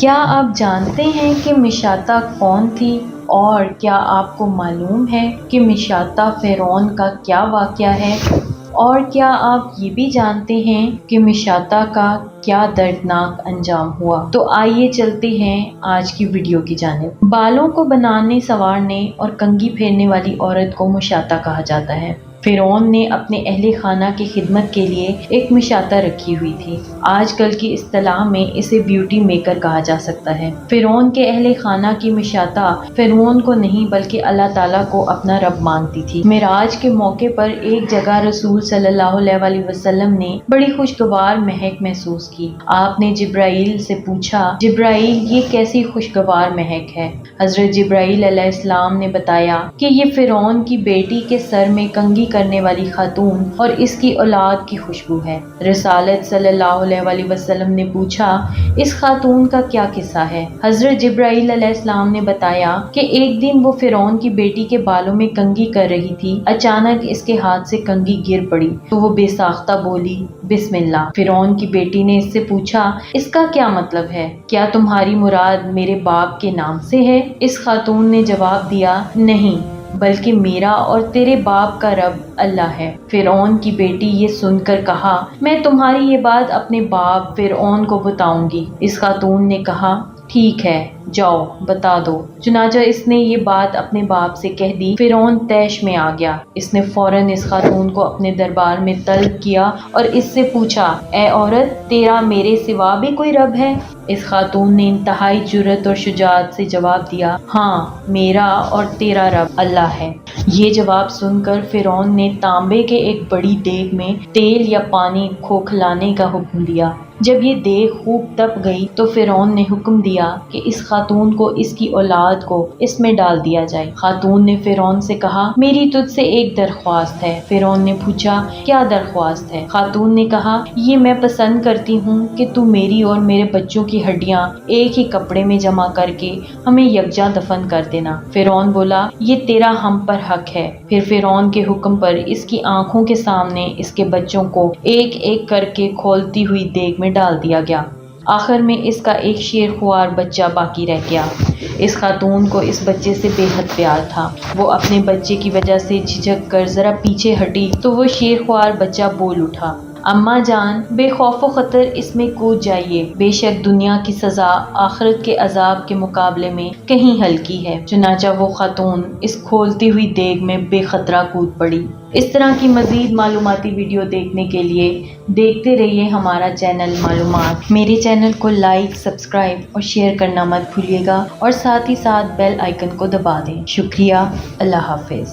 کیا آپ جانتے ہیں کہ مشاطہ کون تھی؟ اور کیا آپ کو معلوم ہے کہ مشاطہ فرعون کا کیا واقعہ ہے؟ اور کیا آپ یہ بھی جانتے ہیں کہ مشاطہ کا کیا دردناک انجام ہوا؟ تو آئیے چلتے ہیں آج کی ویڈیو کی جانب۔ بالوں کو بنانے، سنوارنے اور کنگھی پھیرنے والی عورت کو مشاطہ کہا جاتا ہے۔ فرعون نے اپنے اہل خانہ کی خدمت کے لیے ایک مشاطہ رکھی ہوئی تھی۔ آج کل کی اصطلاح میں اسے بیوٹی میکر کہا جا سکتا ہے۔ فرعون کے اہل خانہ کی مشاطہ فرعون کو نہیں بلکہ اللہ تعالیٰ کو اپنا رب مانتی تھی۔ معراج کے موقع پر ایک جگہ رسول صلی اللہ علیہ وسلم نے بڑی خوشگوار مہک محسوس کی۔ آپ نے جبرائیل سے پوچھا، جبرائیل یہ کیسی خوشگوار مہک ہے؟ حضرت جبرائیل علیہ السلام نے بتایا کہ یہ فرعون کی بیٹی کے سر میں کنگھی کرنے والی خاتون اور اس کی اولاد کی خوشبو ہے۔ رسالت صلی اللہ علیہ وسلم نے پوچھا، اس خاتون کا کیا قصہ ہے؟ حضرت جبرائیل علیہ السلام نے بتایا کہ ایک دن وہ فرعون کی بیٹی کے بالوں میں کنگھی کر رہی تھی، اچانک اس کے ہاتھ سے کنگھی گر پڑی تو وہ بے ساختہ بولی، بسم اللہ۔ فرعون کی بیٹی نے اس سے پوچھا، اس کا کیا مطلب ہے؟ کیا تمہاری مراد میرے باپ کے نام سے ہے؟ اس خاتون نے جواب دیا، نہیں بلکہ میرا اور تیرے باپ کا رب اللہ ہے۔ فرعون کی بیٹی یہ سن کر کہا، میں تمہاری یہ بات اپنے باپ فرعون کو بتاؤں گی۔ اس خاتون نے کہا، ٹھیک ہے جاؤ بتا دو۔ چنانچہ اس نے یہ بات اپنے باپ سے کہہ دی۔ فرعون طیش میں آ گیا۔ اس نے فوراً اس خاتون کو اپنے دربار میں طلب کیا اور اس سے پوچھا، اے عورت، تیرا میرے سوا بھی کوئی رب ہے؟ اس خاتون نے انتہائی جرأت اور شجاعت سے جواب دیا، ہاں میرا اور تیرا رب اللہ ہے۔ یہ جواب سن کر فرعون نے تانبے کے ایک بڑی دیگ میں تیل یا پانی کھوکھلانے کا حکم دیا۔ جب یہ دیگ خوب تپ گئی تو فرعون نے حکم دیا کہ اس خاتون کو، اس کی اولاد کو اس میں ڈال دیا جائے۔ خاتون نے فرعون سے کہا، میری تجھ سے ایک درخواست ہے۔ فرعون نے پوچھا، کیا درخواست ہے؟ خاتون نے کہا، یہ میں پسند کرتی ہوں کہ تو میری اور میرے بچوں کی ہڈیاں ایک ہی کپڑے میں جمع کر کے ہمیں یکجا دفن کر دینا۔ فرعون بولا، یہ تیرا ہم پر حق ہے۔ پھر فرعون کے حکم پر اس کی آنکھوں کے سامنے اس کے بچوں کو ایک ایک کر کے کھولتی ہوئی دیگ میں ڈال دیا گیا۔ آخر میں اس کا ایک شیر خوار بچہ باقی رہ گیا۔ اس خاتون کو اس بچے سے بے حد پیار تھا۔ وہ اپنے بچے کی وجہ سے جھجک کر ذرا پیچھے ہٹی تو وہ شیر خوار بچہ بول اٹھا، اماں جان، بے خوف و خطر اس میں کود جائیے، بے شک دنیا کی سزا آخرت کے عذاب کے مقابلے میں کہیں ہلکی ہے۔ چنانچہ وہ خاتون اس کھولتی ہوئی دیگ میں بے خطرہ کود پڑی۔ اس طرح کی مزید معلوماتی ویڈیو دیکھنے کے لیے دیکھتے رہیے ہمارا چینل معلومات۔ میرے چینل کو لائک، سبسکرائب اور شیئر کرنا مت بھولیے گا اور ساتھ ہی ساتھ بیل آئیکن کو دبا دیں۔ شکریہ، اللہ حافظ۔